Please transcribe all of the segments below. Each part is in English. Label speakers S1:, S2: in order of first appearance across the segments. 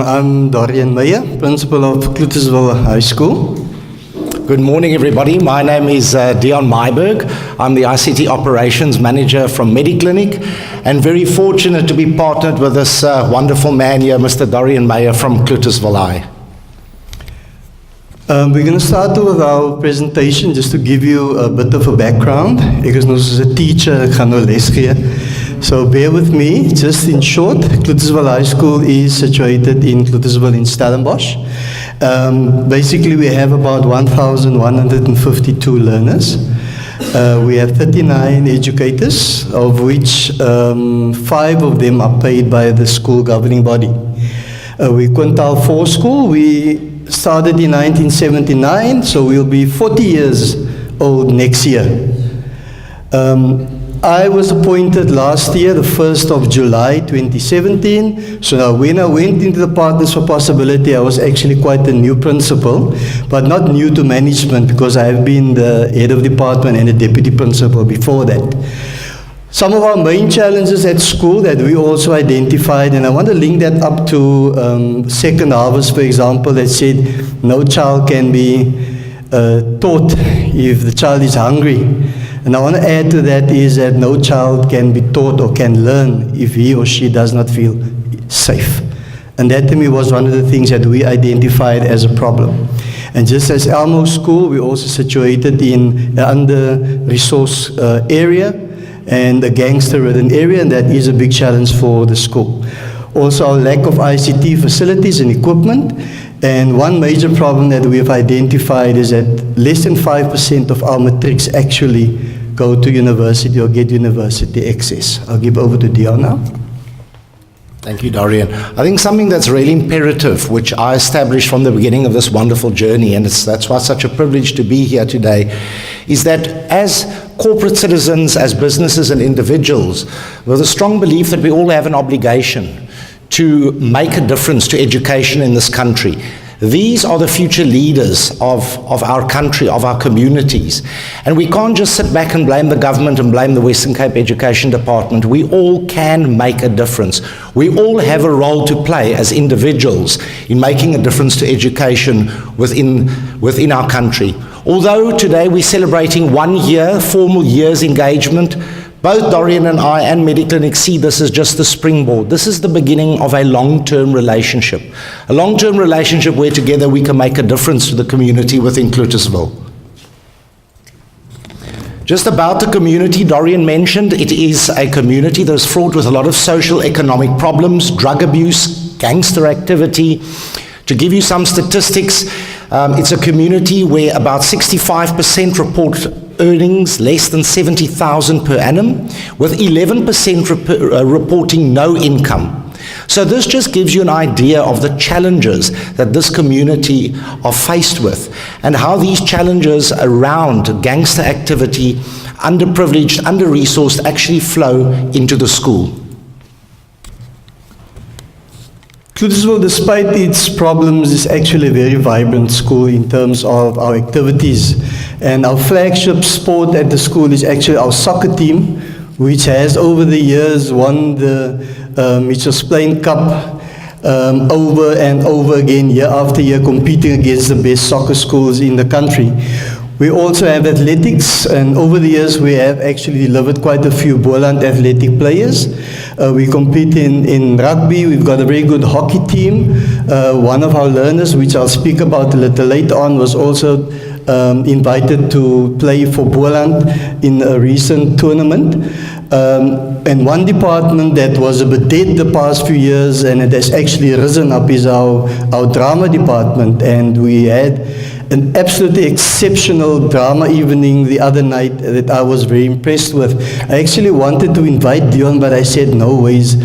S1: I'm Dorian Meyer, principal of Cloetesville High School.
S2: Good morning, everybody. My name is Dion Myberg. I'm the ICT Operations Manager from MediClinic, and very fortunate to be partnered with this wonderful man here, Mr. Dorian Meyer from Cloetesville High.
S1: We're going to start with our presentation just to give you a bit of a background. Ek is nou soos 'n teacher, ek gaan nou les gee. So bear with me. Just in short, Cloetesville High School is situated in Cloetesville in Stellenbosch. Basically, we have about 1,152 learners. We have 39 educators, of which 5 of them are paid by the school governing body. We Quintile 4 School. We started in 1979, so we'll be 40 years old next year. I was appointed last year, the 1st of July 2017. So now when I went into the Partners for Possibility, I was actually quite a new principal, but not new to management because I have been the head of department and a deputy principal before that. Some of our main challenges at school that we also identified, and I want to link that up to Second Harvest, for example, that said no child can be taught if the child is hungry. And I want to add to that is that no child can be taught or can learn if he or she does not feel safe. And that to me was one of the things that we identified as a problem. And just as Elmo School, we're also situated in an under-resourced area and a gangster-ridden area, and that is a big challenge for the school. Also, our lack of ICT facilities and equipment. And one major problem that we have identified is that less than 5% of our matrics actually go to university or get university access. I'll give over to Dion now.
S2: Thank you, Dorian. I think something that's really imperative, which I established from the beginning of this wonderful journey, and that's why it's such a privilege to be here today, is that as corporate citizens, as businesses and individuals, with a strong belief that we all have an obligation to make a difference to education in this country. These are the future leaders of our country, of our communities. And we can't just sit back and blame the government and blame the Western Cape Education Department. We all can make a difference. We all have a role to play as individuals in making a difference to education within our country. Although today we're celebrating 1 year, formal year's engagement, both Dorian and I and MediClinic see this as just the springboard. This is the beginning of a long-term relationship. A long-term relationship where together we can make a difference to the community within Cloetesville. Just about the community, Dorian mentioned, it is a community that is fraught with a lot of social economic problems, drug abuse, gangster activity. To give you some statistics, it's a community where about 65% report earnings less than 70,000 per annum, with 11% reporting no income. So this just gives you an idea of the challenges that this community are faced with and how these challenges around gangster activity, underprivileged, under-resourced, actually flow into the school.
S1: Cloetesville, despite its problems, is actually a very vibrant school in terms of our activities. And our flagship sport at the school is actually our soccer team, which has over the years won the Mitchells Plain Cup over and over again, year after year, competing against the best soccer schools in the country. We also have athletics, and over the years we have actually delivered quite a few Boland athletic players. We compete in rugby. We've got a very good hockey team. One of our learners, which I'll speak about a little later on, was also invited to play for Boland in a recent tournament. And one department that was a bit dead the past few years and it has actually risen up is our drama department, and we had an absolutely exceptional drama evening the other night that I was very impressed with. I actually wanted to invite Dion, but I said no ways.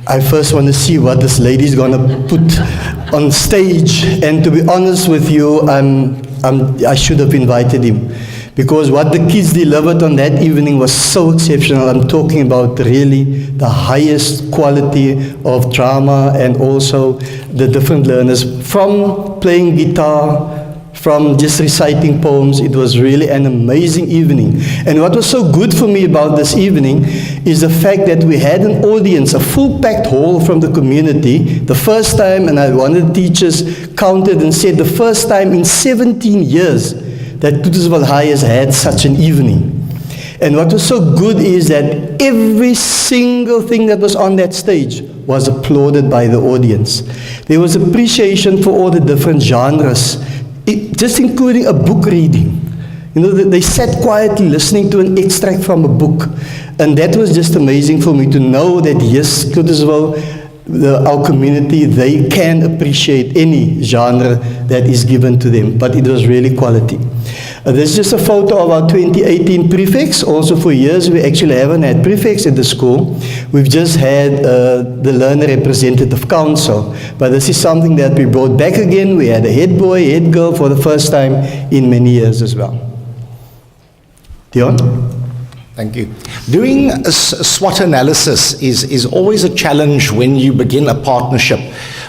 S1: I first want to see what this lady's going to put on stage, and to be honest with you, I should have invited him, because what the kids delivered on that evening was so exceptional. I'm talking about really the highest quality of drama, and also the different learners, from playing guitar, from just reciting poems. It was really an amazing evening. And what was so good for me about this evening is the fact that we had an audience, a full packed hall from the community. The first time, and one of the teachers counted and said the first time in 17 years that Cloetesville High has had such an evening. And what was so good is that every single thing that was on that stage was applauded by the audience. There was appreciation for all the different genres, just including a book reading. You know, they sat quietly listening to an extract from a book. And that was just amazing for me to know that, yes, Cloetesville, our community, they can appreciate any genre that is given to them. But it was really quality. This is just a photo of our 2018 prefects. Also for years we actually haven't had prefects at the school. We've just had the Learner Representative Council. But this is something that we brought back again. We had a head boy, head girl for the first time in many years as well. Dion?
S2: Thank you. Doing a SWOT analysis is always a challenge when you begin a partnership.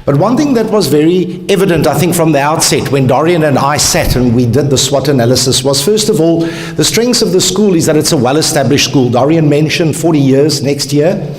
S2: But one thing that was very evident, I think, from the outset, when Dorian and I sat and we did the SWOT analysis, was, first of all, the strengths of the school is that it's a well-established school. Dorian mentioned 40 years next year.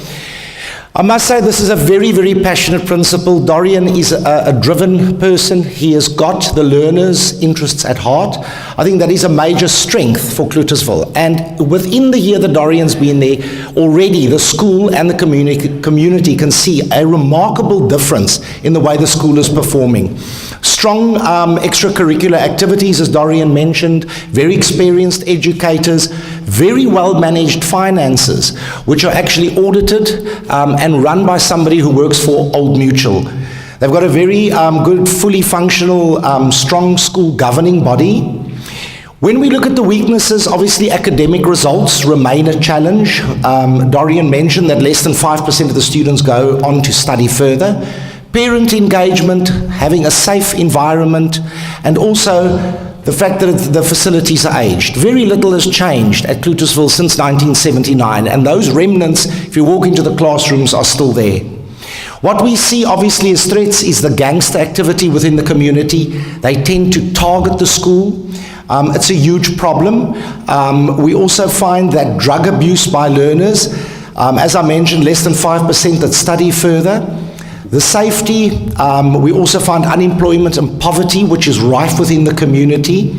S2: I must say this is a very, very passionate principal. Dorian is a driven person. He has got the learners' interests at heart. I think that is a major strength for Cloetesville. And within the year that Dorian's been there, already the school and the community can see a remarkable difference in the way the school is performing. Strong extracurricular activities, as Dorian mentioned, very experienced educators, very well-managed finances, which are actually audited and run by somebody who works for Old Mutual. They've got a very good, fully functional, strong school governing body. When we look at the weaknesses, obviously academic results remain a challenge. Dorian mentioned that less than 5% of the students go on to study further. Parent engagement, having a safe environment, and also the fact that the facilities are aged. Very little has changed at Cloetesville since 1979, and those remnants, if you walk into the classrooms, are still there. What we see obviously as threats is the gangster activity within the community. They tend to target the school. It's a huge problem. We also find that drug abuse by learners, as I mentioned, less than 5% that study further. The safety, we also find unemployment and poverty, which is rife within the community.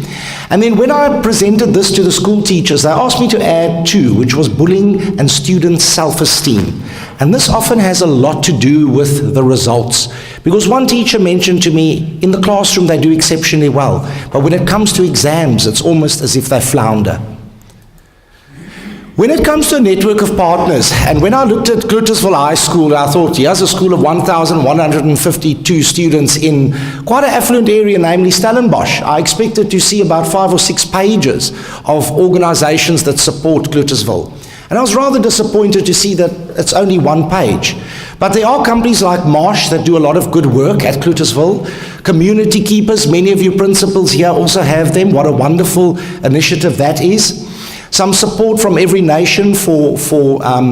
S2: And then when I presented this to the school teachers, they asked me to add two, which was bullying and student self-esteem. And this often has a lot to do with the results. Because one teacher mentioned to me, in the classroom they do exceptionally well, but when it comes to exams, it's almost as if they flounder. When it comes to a network of partners, and when I looked at Cloetesville High School, I thought, here's a school of 1,152 students in quite an affluent area, namely Stellenbosch. I expected to see about 5 or 6 pages of organizations that support Cloetesville. And I was rather disappointed to see that it's only 1 page. But there are companies like Marsh that do a lot of good work at Cloetesville. Community keepers, many of you principals here also have them. What a wonderful initiative that is. Some support from Every Nation for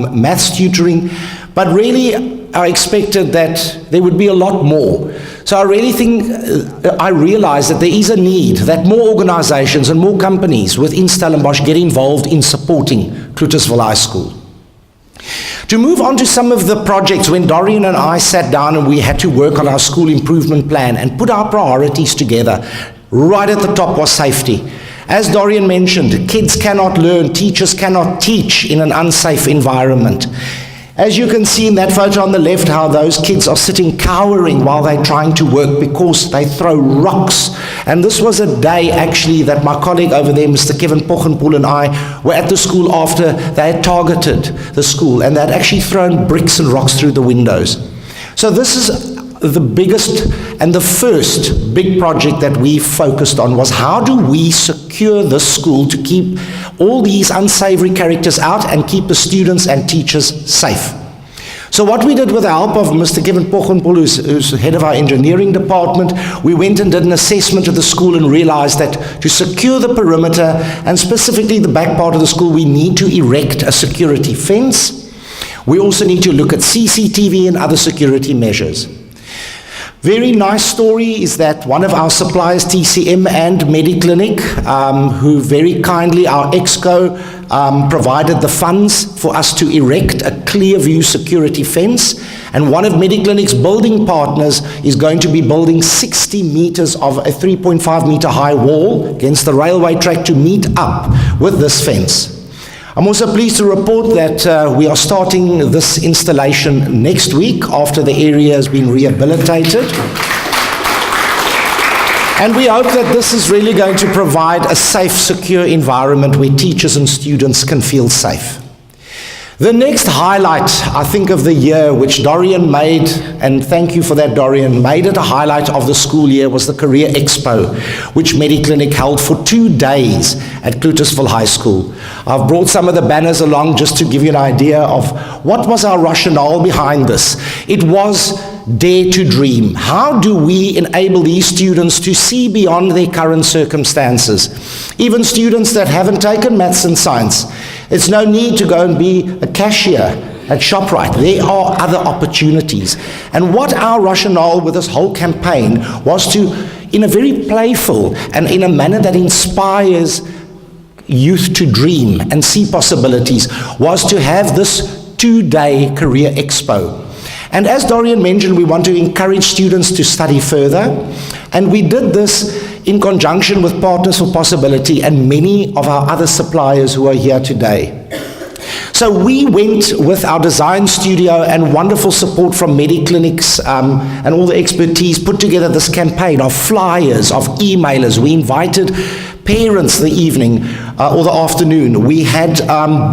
S2: maths tutoring, but really I expected that there would be a lot more. So I really think, I realize that there is a need that more organizations and more companies within Stellenbosch get involved in supporting Cloetesville High School. To move on to some of the projects, when Dorian and I sat down and we had to work on our school improvement plan and put our priorities together, right at the top was safety. As Dorian mentioned, kids cannot learn, teachers cannot teach in an unsafe environment. As you can see in that photo on the left, how those kids are sitting cowering while they're trying to work because they throw rocks. And this was a day actually that my colleague over there, Mr. Kevin Pochenpoel, and I were at the school after they had targeted the school and they had actually thrown bricks and rocks through the windows. So this is the biggest and the first big project that we focused on was how do we secure the school to keep all these unsavory characters out and keep the students and teachers safe. So what we did with the help of Mr. Kevin Pochenpoel, who's head of our engineering department, we went and did an assessment of the school and realized that to secure the perimeter and specifically the back part of the school, we need to erect a security fence. We also need to look at CCTV and other security measures. Very nice story is that one of our suppliers, TCM and Mediclinic, who very kindly, our EXCO, provided the funds for us to erect a clear view security fence. And one of Mediclinic's building partners is going to be building 60 meters of a 3.5 meter high wall against the railway track to meet up with this fence. I'm also pleased to report that we are starting this installation next week after the area has been rehabilitated. And we hope that this is really going to provide a safe, secure environment where teachers and students can feel safe. The next highlight, I think, of the year, which Dorian made, and thank you for that, Dorian, made it a highlight of the school year, was the Career Expo, which Mediclinic held for 2 days at Cloetesville High School. I've brought some of the banners along just to give you an idea of what was our rationale behind this. It was Dare to Dream. How do we enable these students to see beyond their current circumstances? Even students that haven't taken maths and science. It's no need to go and be a cashier at ShopRite. There are other opportunities. And what our rationale with this whole campaign was to, in a very playful and in a manner that inspires youth to dream and see possibilities, was to have this 2-day Career Expo. And as Dorian mentioned, we want to encourage students to study further. And we did this in conjunction with Partners for Possibility and many of our other suppliers who are here today. So we went with our design studio and wonderful support from Mediclinics and all the expertise, put together this campaign of flyers, of emailers. We invited parents the evening or the afternoon. We had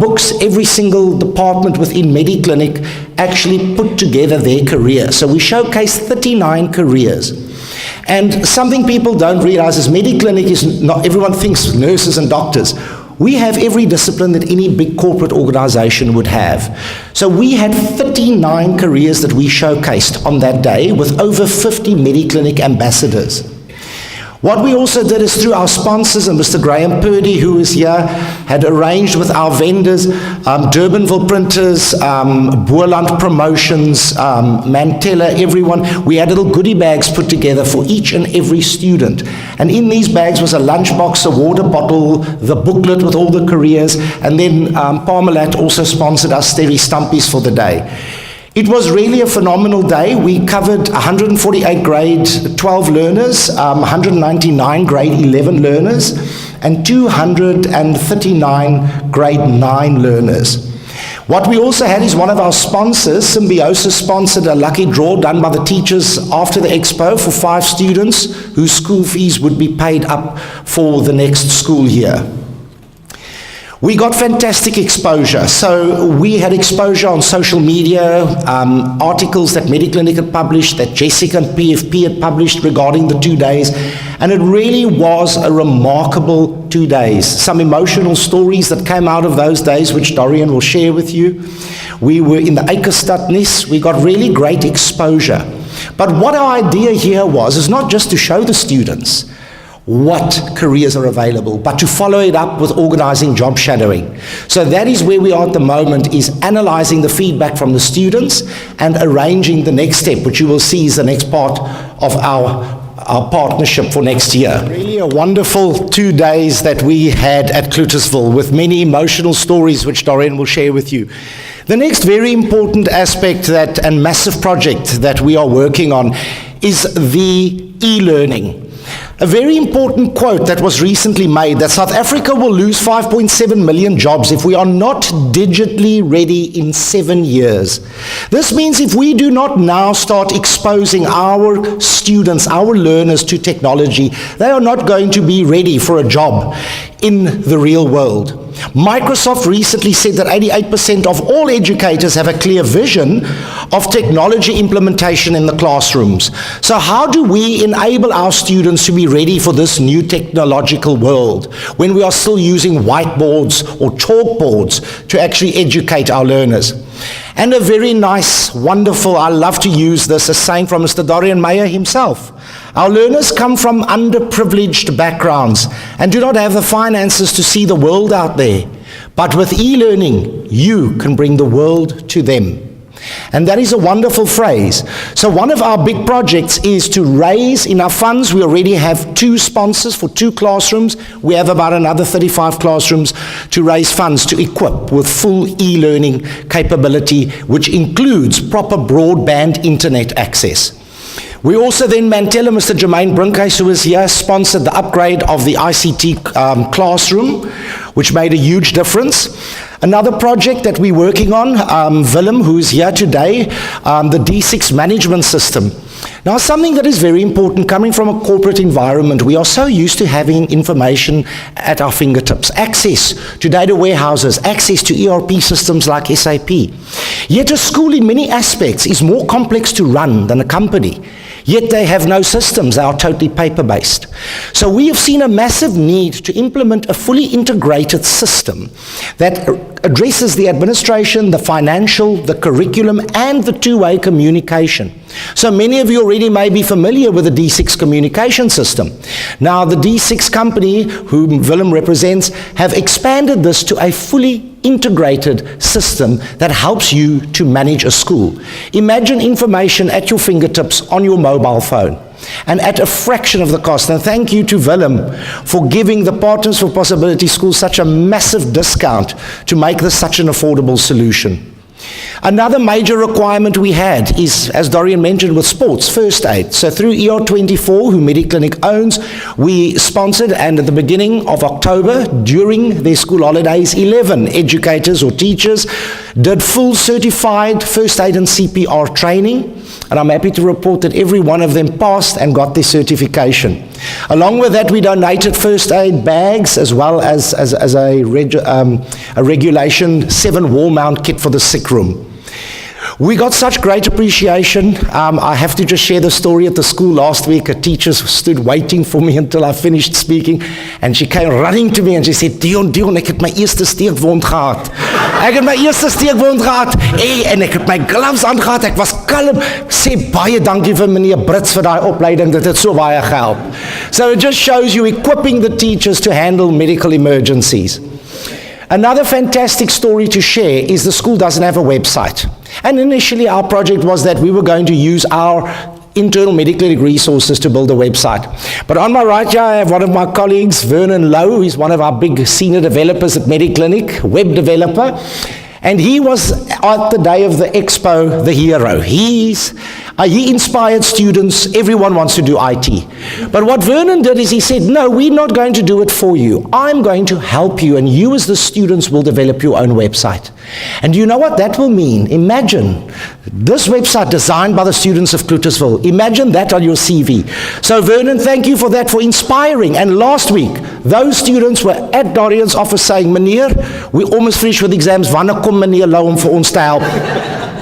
S2: books. Every single department within Mediclinic actually put together their career. So we showcased 39 careers. And something people don't realize is Mediclinic is not, everyone thinks nurses and doctors. We have every discipline that any big corporate organization would have. So we had 39 careers that we showcased on that day with over 50 Mediclinic ambassadors. What we also did is through our sponsors, and Mr. Graham Purdy, who is here, had arranged with our vendors, Durbanville Printers, Boerland Promotions, Mantella, everyone. We had little goodie bags put together for each and every student. And in these bags was a lunchbox, a water bottle, the booklet with all the careers, and then Parmalat also sponsored us Sterry Stumpies for the day. It was really a phenomenal day. We covered 148 grade 12 learners, 199 grade 11 learners, and 239 grade 9 learners. What we also had is one of our sponsors, Symbiosis, sponsored a lucky draw done by the teachers after the expo for 5 students whose school fees would be paid up for the next school year. We got fantastic exposure. So we had exposure on social media, articles that Mediclinic had published, that Jessica and PFP had published regarding the 2 days. And it really was a remarkable 2 days. Some emotional stories that came out of those days, which Dorian will share with you. We were in the Eikestadnis. We got really great exposure. But what our idea here was, is not just to show the students what careers are available, but to follow it up with organizing job shadowing. So that is where we are at the moment, is analyzing the feedback from the students and arranging the next step, which you will see is the next part of our partnership for next year. Really a wonderful 2 days that we had at Cloetesville with many emotional stories which Dorian will share with you. The next very important aspect and massive project that we are working on is the e-learning. A very important quote that was recently made, that South Africa will lose 5.7 million jobs if we are not digitally ready in 7 years. This means if we do not now start exposing our students, our learners to technology, they are not going to be ready for a job in the real world. Microsoft recently said that 88% of all educators have a clear vision of technology implementation in the classrooms. So how do we enable our students to be ready for this new technological world when we are still using whiteboards or chalkboards to actually educate our learners? And a very nice, wonderful, I love to use this, a saying from Mr. Dorian Meyer himself. Our learners come from underprivileged backgrounds and do not have the finances to see the world out there. But with e-learning, you can bring the world to them. And that is a wonderful phrase. So one of our big projects is to raise enough funds. We already have 2 sponsors for 2 classrooms. We have about another 35 classrooms to raise funds to equip with full e-learning capability, which includes proper broadband internet access. We also then, Mantella, Mr. Jermaine Brinkhuis, who is here, sponsored the upgrade of the ICT classroom, which made a huge difference. Another project that we're working on, Willem, who is here today, the D6 management system. Now, something that is very important, coming from a corporate environment, we are so used to having information at our fingertips, access to data warehouses, access to ERP systems like SAP. Yet a school in many aspects is more complex to run than a company. Yet they have no systems, they are totally paper-based. So we have seen a massive need to implement a fully integrated system that addresses the administration, the financial, the curriculum, and the two-way communication. So many of you already may be familiar with the D6 communication system. Now the D6 company, whom Willem represents, have expanded this to a fully integrated system that helps you to manage a school. Imagine information at your fingertips on your mobile phone and at a fraction of the cost. And thank you to Willem for giving the Partners for Possibility Schools such a massive discount to make this such an affordable solution. Another major requirement we had is, as Dorian mentioned, with sports, first aid. So through ER24, who MediClinic owns, we sponsored, and at the beginning of October, during their school holidays, 11 educators or teachers did full certified first aid and CPR training. And I'm happy to report that every one of them passed and got their certification. Along with that, we donated first aid bags as well as a regulation 7 wall mount kit for the sick room. We got such great appreciation. I have to just share the story at the school last week. A teacher stood waiting for me until I finished speaking, and she came running to me and she said, Dion, ek het my eerste steekwond gehad. Ek het my eerste steekwond gehad, en ek het my gloves aangehad, ek was kalm. Sê baie dankie vir meneer Brits vir daai opleiding, dit het so baie gehelp. So it just shows you equipping the teachers to handle medical emergencies. Another fantastic story to share is the school doesn't have a website. And initially our project was that we were going to use our internal MediClinic resources to build a website. But on my right here, I have one of my colleagues, Vernon Lowe. He's one of our big senior developers at MediClinic, web developer. And he was, at the day of the expo, the hero. He inspired students. Everyone wants to do IT. But what Vernon did is he said, no, we're not going to do it for you. I'm going to help you, and you as the students will develop your own website. And you know what that will mean? Imagine this website designed by the students of Cloetesville. Imagine that on your CV. So Vernon, thank you for that, for inspiring. And last week, those students were at Dorian's office saying, meneer, we almost finished with exams. Wanneer kom meneer Lou om vir ons te help?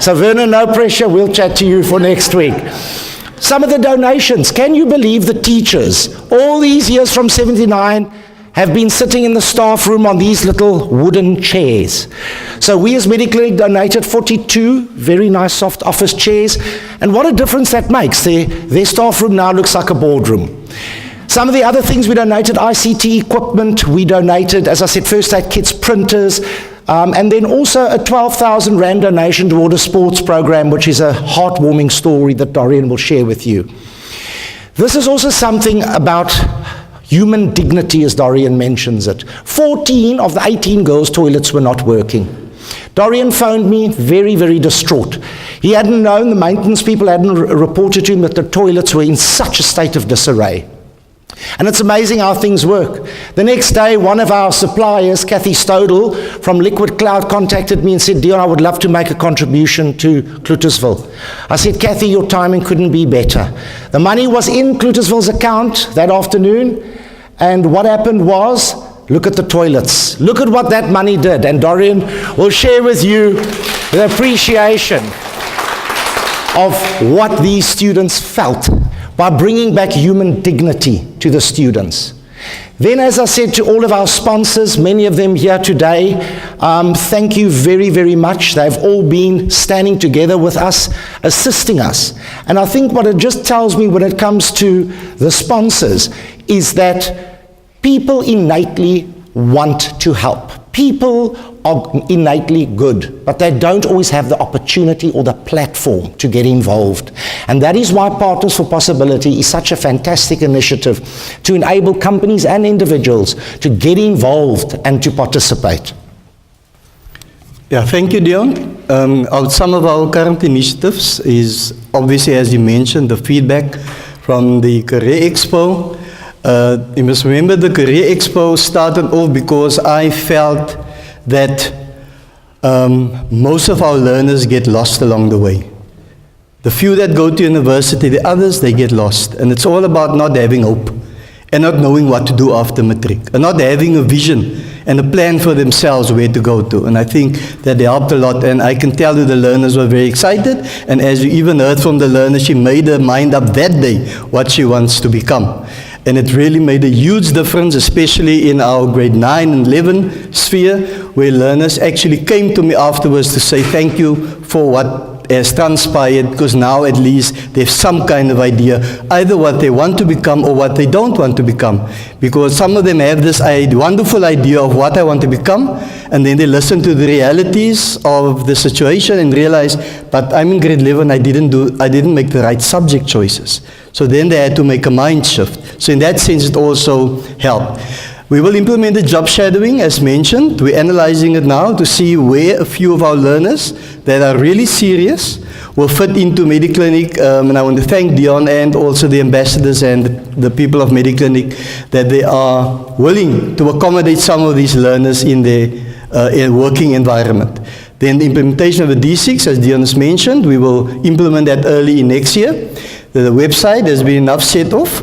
S2: So Vernon, no pressure. We'll chat to you for next week. Some of the donations. Can you believe the teachers, all these years from 79, have been sitting in the staff room on these little wooden chairs. So we as MediClinic donated 42 very nice soft office chairs, and what a difference that makes. Their staff room now looks like a boardroom. Some of the other things we donated, ICT equipment, we donated, as I said, first aid kits, printers, and then also a 12,000 Rand donation toward a sports program, which is a heartwarming story that Dorian will share with you. This is also something about human dignity, as Dorian mentions it. 14 of the 18 girls' toilets were not working. Dorian phoned me very, very distraught. He hadn't known, the maintenance people hadn't reported to him that the toilets were in such a state of disarray. And it's amazing how things work. The next day, one of our suppliers, Kathy Stodel from Liquid Cloud, contacted me and said, Dion, I would love to make a contribution to Cloetesville. I said, Kathy, your timing couldn't be better. The money was in Cloetesville's account that afternoon, and what happened was, look at the toilets. Look at what that money did. And Dorian will share with you the appreciation of what these students felt by bringing back human dignity to the students. Then, as I said to all of our sponsors, many of them here today, thank you very, very much. They've all been standing together with us, assisting us. And I think what it just tells me when it comes to the sponsors is that people innately want to help. People are innately good, but they don't always have the opportunity or the platform to get involved. And that is why Partners for Possibility is such a fantastic initiative to enable companies and individuals to get involved and to participate.
S1: Yeah, thank you, Dion. Some of our current initiatives is obviously, as you mentioned, the feedback from the Career Expo. You must remember the Career Expo started off because I felt that most of our learners get lost along the way. The few that go to university, the others, they get lost. And it's all about not having hope and not knowing what to do after matric, and not having a vision and a plan for themselves where to go to. And I think that they helped a lot, and I can tell you the learners were very excited, and as you even heard from the learner, she made her mind up that day what she wants to become. And it really made a huge difference, especially in our grade 9 and 11 sphere, where learners actually came to me afterwards to say thank you for what has transpired, because now at least they have some kind of idea, either what they want to become or what they don't want to become. Because some of them have this wonderful idea of what I want to become, and then they listen to the realities of the situation and realize, but I'm in grade 11, I didn't make the right subject choices. So then they had to make a mind shift. So in that sense, it also helped. We will implement the job shadowing as mentioned. We're analyzing it now to see where a few of our learners that are really serious will fit into Mediclinic. And I want to thank Dion and also the ambassadors and the people of Mediclinic that they are willing to accommodate some of these learners in their working environment. Then the implementation of the D6, as Dion has mentioned, we will implement that early in next year. The website has been enough set off.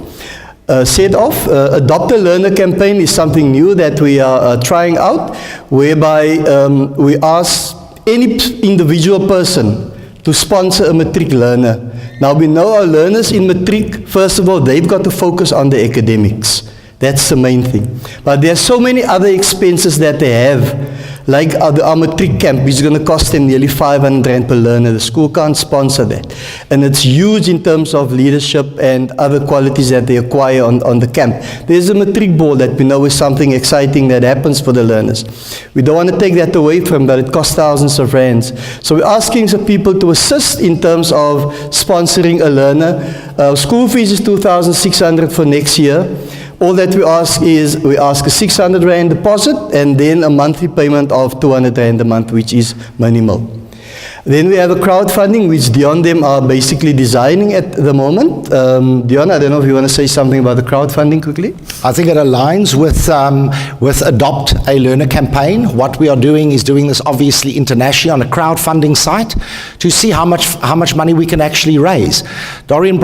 S1: Adopt a Learner campaign is something new that we are trying out, whereby we ask any individual person to sponsor a matric learner. Now we know our learners in matric, first of all, they've got to focus on the academics. That's the main thing. But there are so many other expenses that they have, like our matric camp, which is going to cost them nearly 500 Rand per learner. The school can't sponsor that. And it's huge in terms of leadership and other qualities that they acquire on the camp. There's a matric ball that we know is something exciting that happens for the learners. We don't want to take that away from them, but it costs thousands of rands. So we're asking some people to assist in terms of sponsoring a learner. School fees is 2,600 for next year. All that we ask is, we ask a 600 Rand deposit and then a monthly payment of 200 Rand a month, which is minimal. Then we have a crowdfunding, which Dion them are basically designing at the moment. Dion, I don't know if you want to say something about the crowdfunding quickly.
S2: I think it aligns with Adopt a Learner campaign. What we are doing is doing this obviously internationally on a crowdfunding site to see how much money we can actually raise. Dorian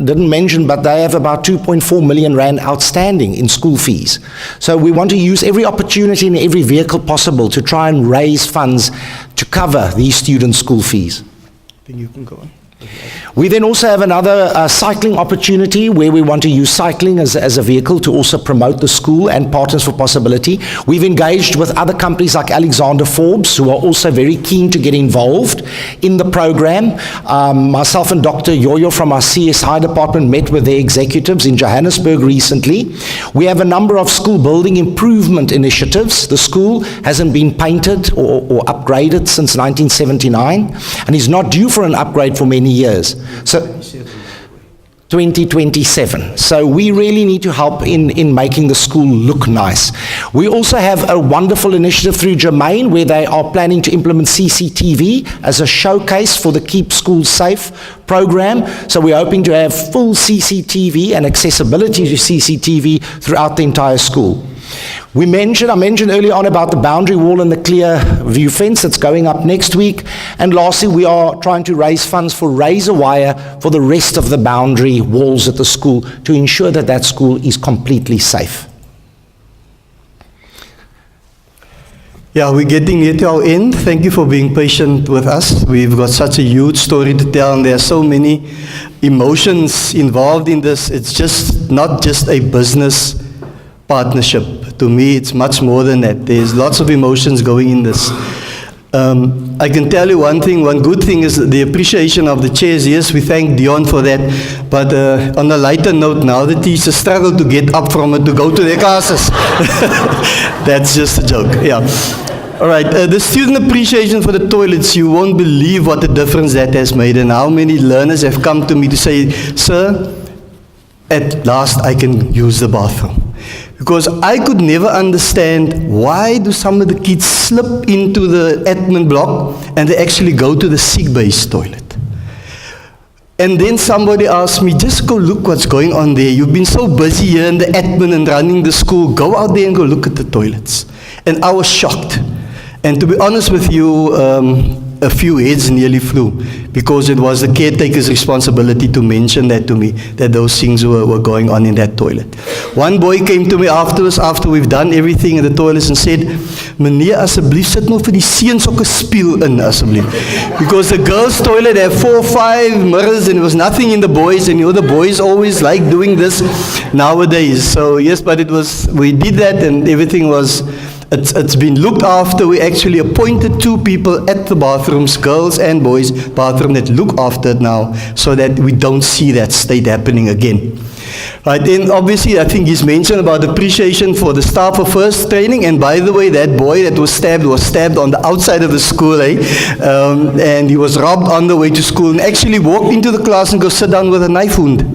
S2: didn't mention, but they have about 2.4 million Rand outstanding in school fees. So we want to use every opportunity in every vehicle possible to try and raise funds to cover these students' school fees.
S1: Then you can go on.
S2: We then also have another cycling opportunity where we want to use cycling as a vehicle to also promote the school and Partners for Possibility. We've engaged with other companies like Alexander Forbes, who are also very keen to get involved in the program. Myself and Dr. Yoyo from our CSI department met with their executives in Johannesburg recently. We have a number of school building improvement initiatives. The school hasn't been painted or upgraded since 1979 and is not due for an upgrade for many years. So 2027. So we really need to help in making the school look nice. We also have a wonderful initiative through Germain where they are planning to implement CCTV as a showcase for the Keep Schools Safe program. So we're hoping to have full CCTV and accessibility to CCTV throughout the entire school. I mentioned earlier on about the boundary wall and the clear view fence that's going up next week. And lastly, we are trying to raise funds for razor wire for the rest of the boundary walls at the school to ensure that that school is completely safe.
S1: Yeah, we're getting near to our end. Thank you for being patient with us. We've got such a huge story to tell, and there are so many emotions involved in this. It's just not just a business partnership. To me, it's much more than that. There's lots of emotions going in this. I can tell you one thing, one good thing is the appreciation of the chairs. Yes, we thank Dion for that. But on a lighter note now, the teachers struggle to get up from it to go to their classes. That's just a joke, yeah. All right, the student appreciation for the toilets, you won't believe what the difference that has made and how many learners have come to me to say, sir, at last I can use the bathroom. Because I could never understand why do some of the kids slip into the admin block and they actually go to the sick-based toilet. And then somebody asked me, just go look what's going on there. You've been so busy here in the admin and running the school. Go out there and go look at the toilets. And I was shocked. And to be honest with you, a few heads nearly flew because it was the caretaker's responsibility to mention that to me, that those things were going on in that toilet. One boy came to me afterwards, after we've done everything in the toilets and said, meneer, asseblief, sit nou vir die seuns ook 'n spieël in, asseblief. Because the girls' toilet had 4 or 5 mirrors and there was nothing in the boys, and you know the boys always like doing this nowadays. So yes, but we did that and everything was, it's been looked after. We actually appointed 2 people at the bathrooms, girls and boys bathroom, that look after it now so that we don't see that state happening again. Right, then obviously I think he's mentioned about appreciation for the staff of first training, and by the way, that boy that was stabbed on the outside of the school, and he was robbed on the way to school and actually walked into the class and go sit down with a knife wound.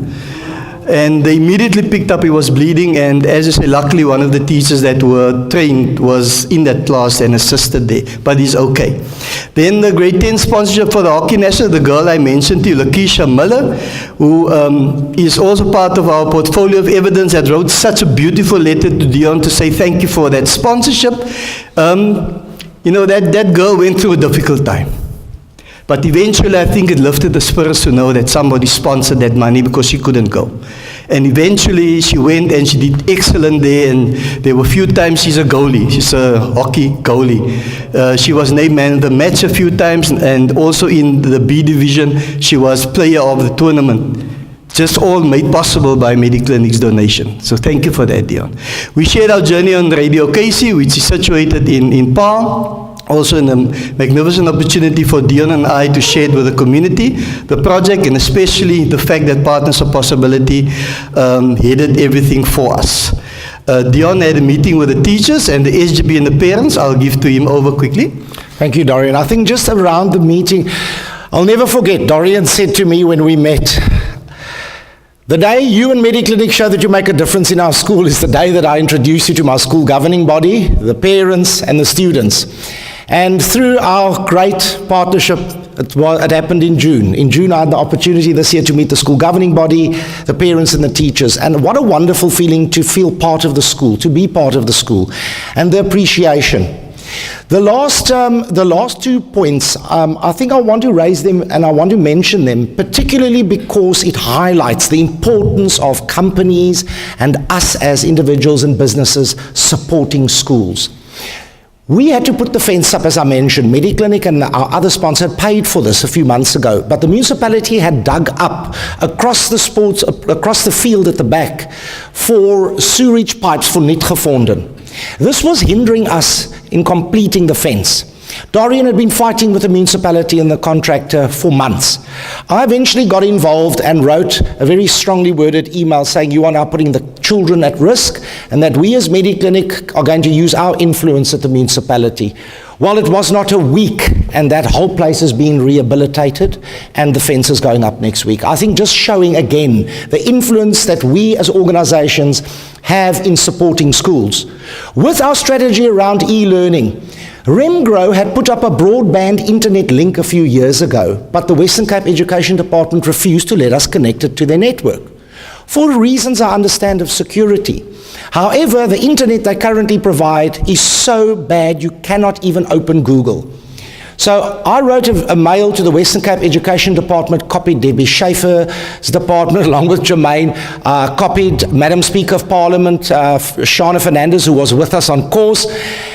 S1: And they immediately picked up he was bleeding, and as I say, luckily one of the teachers that were trained was in that class and assisted there, but he's okay. Then the grade 10 sponsorship for the hockey national, the girl I mentioned to you, Lakeisha Miller, who is also part of our portfolio of evidence, that wrote such a beautiful letter to Dion to say thank you for that sponsorship. You know, that girl went through a difficult time. But eventually, I think it lifted the spirits to know that somebody sponsored that money because she couldn't go. And eventually, she went and she did excellent there. And there were a few times she's a goalie. She's a hockey goalie. She was named man of the match a few times. And also in the B division, she was player of the tournament. Just all made possible by Mediclinic's donation. So thank you for that, Dion. We shared our journey on Radio Casey, which is situated in Palm. Also a magnificent opportunity for Dion and I to share it with the community, the project, and especially the fact that Partners of Possibility headed everything for us. Dion had a meeting with the teachers and the SGB and the parents. I'll give to him over quickly.
S2: Thank you, Dorian. I think just around the meeting, I'll never forget, Dorian said to me when we met, the day you and Mediclinic show that you make a difference in our school is the day that I introduce you to my school governing body, the parents and the students. And through our great partnership, it happened in June. In June, I had the opportunity this year to meet the school governing body, the parents and the teachers. And what a wonderful feeling to feel part of the school, to be part of the school, and the appreciation. The last 2 points, I think I want to raise them and I want to mention them, particularly because it highlights the importance of companies and us as individuals and businesses supporting schools. We had to put the fence up, as I mentioned. Mediclinic and our other sponsor paid for this a few months ago, but the municipality had dug up across the field at the back for sewage pipes for niet gevonden. This was hindering us in completing the fence. Dorian had been fighting with the municipality and the contractor for months. I eventually got involved and wrote a very strongly worded email saying you are now putting the children at risk and that we as Mediclinic are going to use our influence at the municipality. Well, it was not a week and that whole place is being rehabilitated and the fence is going up next week. I think just showing again the influence that we as organizations have in supporting schools. With our strategy around e-learning, Remgrow had put up a broadband internet link a few years ago, but the Western Cape Education Department refused to let us connect it to their network. For reasons I understand of security. However, the internet they currently provide is so bad you cannot even open Google. So I wrote a mail to the Western Cape Education Department, copied Debbie Schaefer's department along with Jermaine, copied Madam Speaker of Parliament, Shana Fernandez, who was with us on course,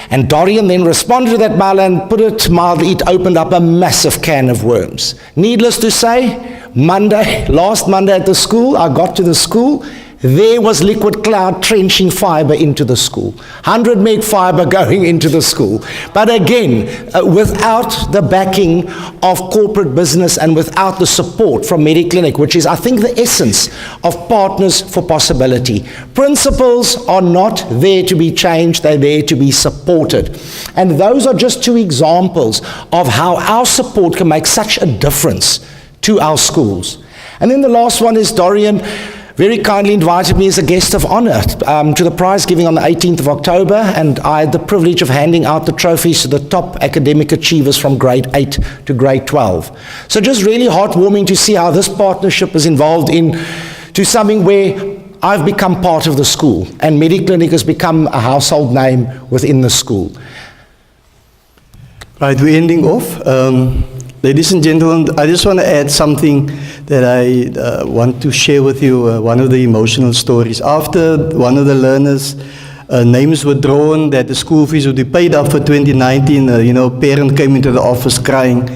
S2: and Dorian then responded to that mail and put it mildly, it opened up a massive can of worms. Needless to say, last Monday at the school, I got to the school, there was liquid cloud trenching fiber into the school. 100 meg fiber going into the school. But again, without the backing of corporate business and without the support from Mediclinic, which is, I think, the essence of Partners for Possibility. Principles are not there to be changed, they're there to be supported. And those are just two examples of how our support can make such a difference to our schools. And then the last one is Dorian very kindly invited me as a guest of honor to the prize giving on the 18th of October, and I had the privilege of handing out the trophies to the top academic achievers from grade 8 to grade 12. So just really heartwarming to see how this partnership is involved in to something where I've become part of the school, and Mediclinic has become a household name within the school.
S1: Right, we're ending off. Ladies and gentlemen, I just want to add something that I want to share with you, one of the emotional stories. After one of the learners' names were drawn, that the school fees would be paid up for 2019, parent came into the office crying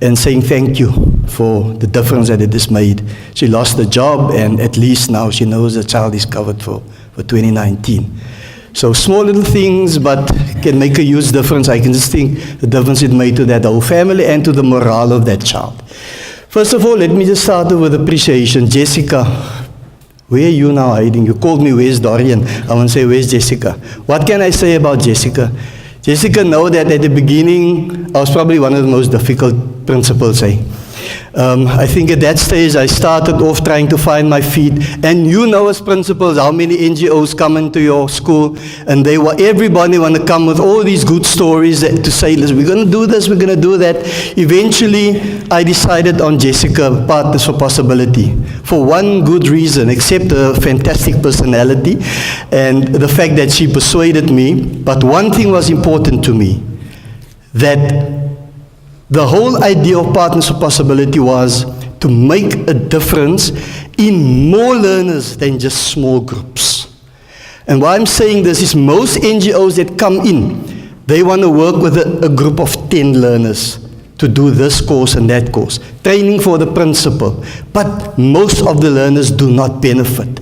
S1: and saying thank you for the difference that it has made. She lost the job, and at least now she knows the child is covered for 2019. So small little things, but can make a huge difference. I can just think the difference it made to that whole family and to the morale of that child. First of all, let me just start with appreciation. Jessica, where are you now hiding? You called me, where's Dorian? I want to say, where's Jessica? What can I say about Jessica? Jessica, know that at the beginning, I was probably one of the most difficult principals, I think at that stage I started off trying to find my feet, and you know as principals how many NGOs come into your school, and everybody want to come with all these good stories to say, listen, we're going to do this, we're going to do that. Eventually I decided on Jessica, Partners for Possibility, for one good reason, except her fantastic personality and the fact that she persuaded me. But one thing was important to me, that the whole idea of Partners for Possibility was to make a difference in more learners than just small groups. And why I'm saying this is most NGOs that come in, they want to work with a group of 10 learners to do this course and that course, training for the principal. But most of the learners do not benefit.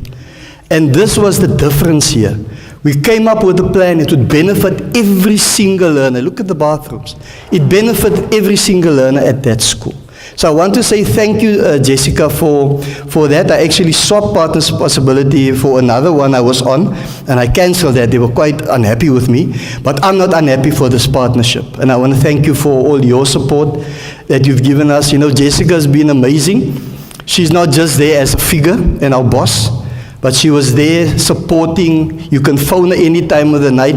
S1: And this was the difference here. We came up with a plan. It would benefit every single learner. Look at the bathrooms. It benefited every single learner at that school. So I want to say thank you, Jessica, for that. I actually swapped Partners for Possibility for another one I was on, and I cancelled that. They were quite unhappy with me, but I'm not unhappy for this partnership. And I want to thank you for all your support that you've given us. Jessica has been amazing. She's not just there as a figure and our boss, but she was there supporting. You can phone her any time of the night.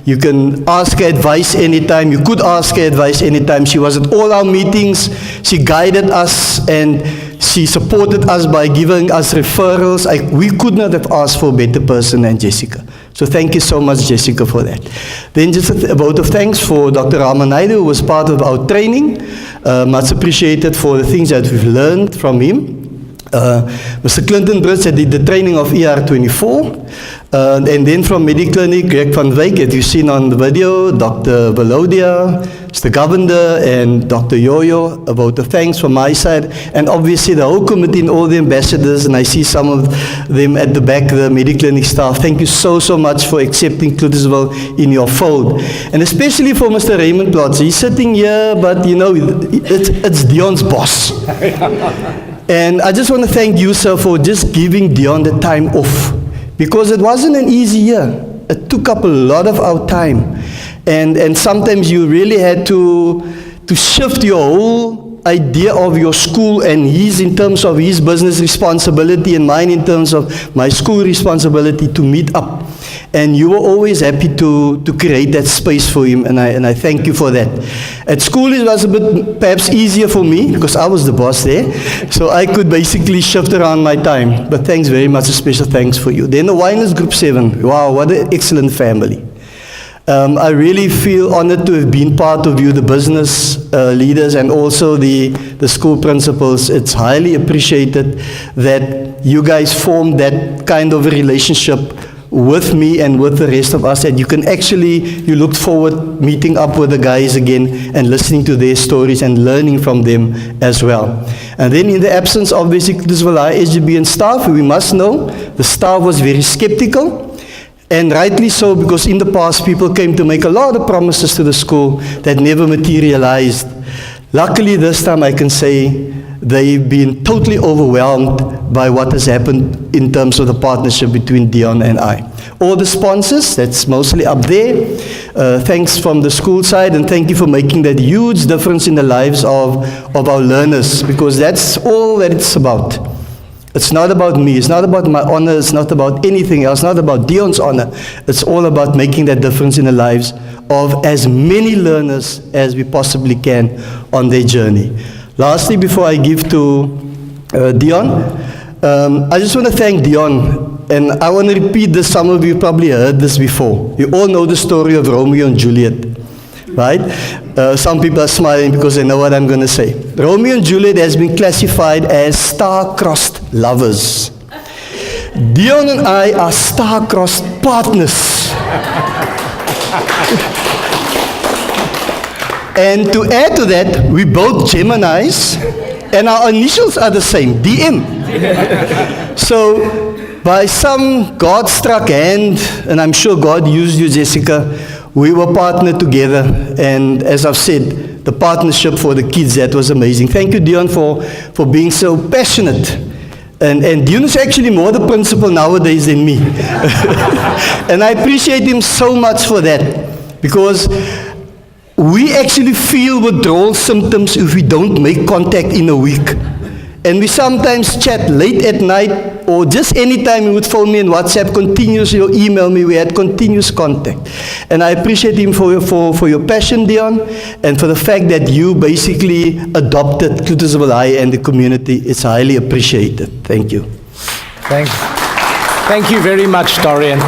S1: You can ask her advice anytime. You could ask her advice anytime. She was at all our meetings. She guided us and she supported us by giving us referrals. We could not have asked for a better person than Jessica. So thank you so much, Jessica, for that. Then just a vote of thanks for Dr. Ramanaidu, who was part of our training. Much appreciated for the things that we've learned from him. Mr. Clinton Brits did the training of ER24, and then from Mediclinic, Greg van Wyk, as you've seen on the video, Dr. Velodia, Mr. Governor, and Dr. Yo-Yo, a vote of thanks from my side, and obviously the whole committee and all the ambassadors, and I see some of them at the back, the Mediclinic staff. Thank you so much for accepting Cloetesville in your fold, and especially for Mr. Raymond Plotz. He's sitting here, but it's Dion's boss. And I just want to thank you, sir, for just giving Dion the time off, because it wasn't an easy year. It took up a lot of our time, and sometimes you really had to shift your whole idea of your school, and his in terms of his business responsibility and mine in terms of my school responsibility, to meet up. And you were always happy to create that space for him, and I thank you for that. At school it was a bit perhaps easier for me because I was the boss there, so I could basically shift around my time. But thanks very much, a special thanks for you. Then the Winelands Group 7, wow, what an excellent family. I really feel honored to have been part of you, the business leaders, and also the school principals. It's highly appreciated that you guys formed that kind of a relationship with me and with the rest of us, that you can actually, you look forward meeting up with the guys again and listening to their stories and learning from them as well. And then in the absence of basically Cloetesville High SGB and staff, we must know the staff was very skeptical. And rightly so, because in the past people came to make a lot of promises to the school that never materialized. Luckily this time I can say they've been totally overwhelmed by what has happened in terms of the partnership between Dion and I. All the sponsors, that's mostly up there, thanks from the school side, and thank you for making that huge difference in the lives of our learners, because that's all that it's about. It's not about me, it's not about my honor, it's not about anything else, not about Dion's honor. It's all about making that difference in the lives of as many learners as we possibly can on their journey. Lastly, before I give to Dion, I just want to thank Dion, and I want to repeat this. Some of you probably heard this before. You all know the story of Romeo and Juliet, right? Some people are smiling because they know what I'm going to say. Romeo and Juliet has been classified as star-crossed lovers. Dion and I are star-crossed partners. And to add to that, we both Geminis, and our initials are the same, DM. So, by some God-struck hand, and I'm sure God used you, Jessica, we were partnered together, and as I've said, the partnership for the kids, that was amazing. Thank you, Dion, for being so passionate. And Dion is actually more the principal nowadays than me. And I appreciate him so much for that, because we actually feel withdrawal symptoms if we don't make contact in a week. And we sometimes chat late at night, or just anytime you would phone me on WhatsApp continuously or email me. We had continuous contact. And I appreciate him for your passion, Dion, and for the fact that you basically adopted Cloetesville High and the community. It's highly appreciated. Thank you.
S2: Thank you very much, Dorian.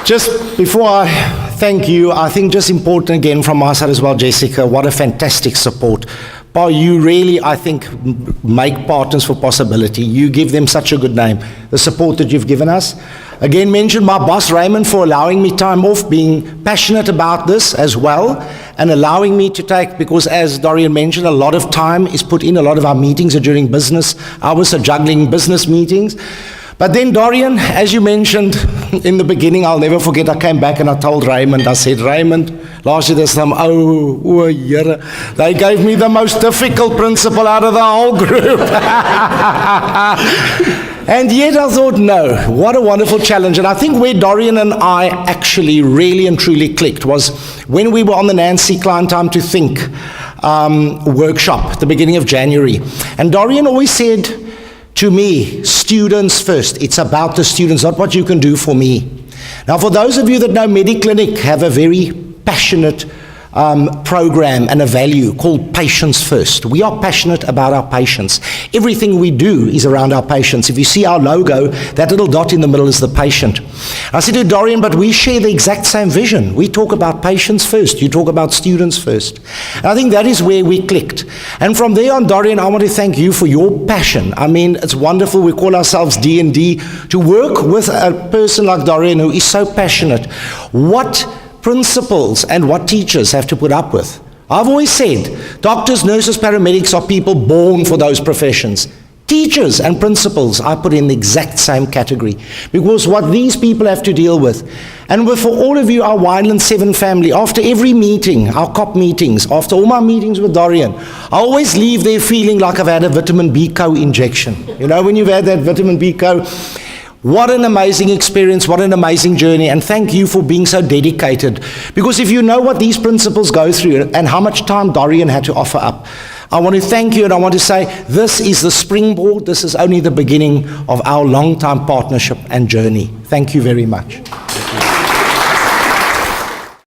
S2: Just before I thank you, I think just important again from my side as well, Jessica, what a fantastic support. Paul, you really, I think, make Partners for Possibility. You give them such a good name. The support that you've given us. Again, mention my boss, Raymond, for allowing me time off, being passionate about this as well, and allowing me to take, because as Dorian mentioned, a lot of time is put in. A lot of our meetings are during business hours, are juggling business meetings. But then Dorian, as you mentioned in the beginning, I'll never forget, I came back and I told Raymond, I said, Raymond, last year there's some, they gave me the most difficult principal out of the whole group. And yet I thought, no, what a wonderful challenge. And I think where Dorian and I actually really and truly clicked was when we were on the Nancy Klein Time to Think workshop at the beginning of January. And Dorian always said, to me, students first. It's about the students, not what you can do for me. Now, for those of you that know MediClinic have a very passionate program and a value called Patients First. We are passionate about our patients. Everything we do is around our patients. If you see our logo, that little dot in the middle is the patient. I said to Dorian, but we share the exact same vision. We talk about patients first. You talk about students first. And I think that is where we clicked. And from there on, Dorian, I want to thank you for your passion. I mean, it's wonderful. We call ourselves D&D. To work with a person like Dorian who is so passionate, what principals and what teachers have to put up with. I've always said, doctors, nurses, paramedics are people born for those professions. Teachers and principals I put in the exact same category, because what these people have to deal with. And for all of you, our Winelands 7 family, after every meeting, our COP meetings, after all my meetings with Dorian, I always leave there feeling like I've had a vitamin B co-injection. You know, when you've had that vitamin B co, what an amazing experience, what an amazing journey, and thank you for being so dedicated. Because if you know what these principals go through and how much time Dorian had to offer up, I want to thank you, and I want to say this is the springboard, this is only the beginning of our long-time partnership and journey. Thank you very much.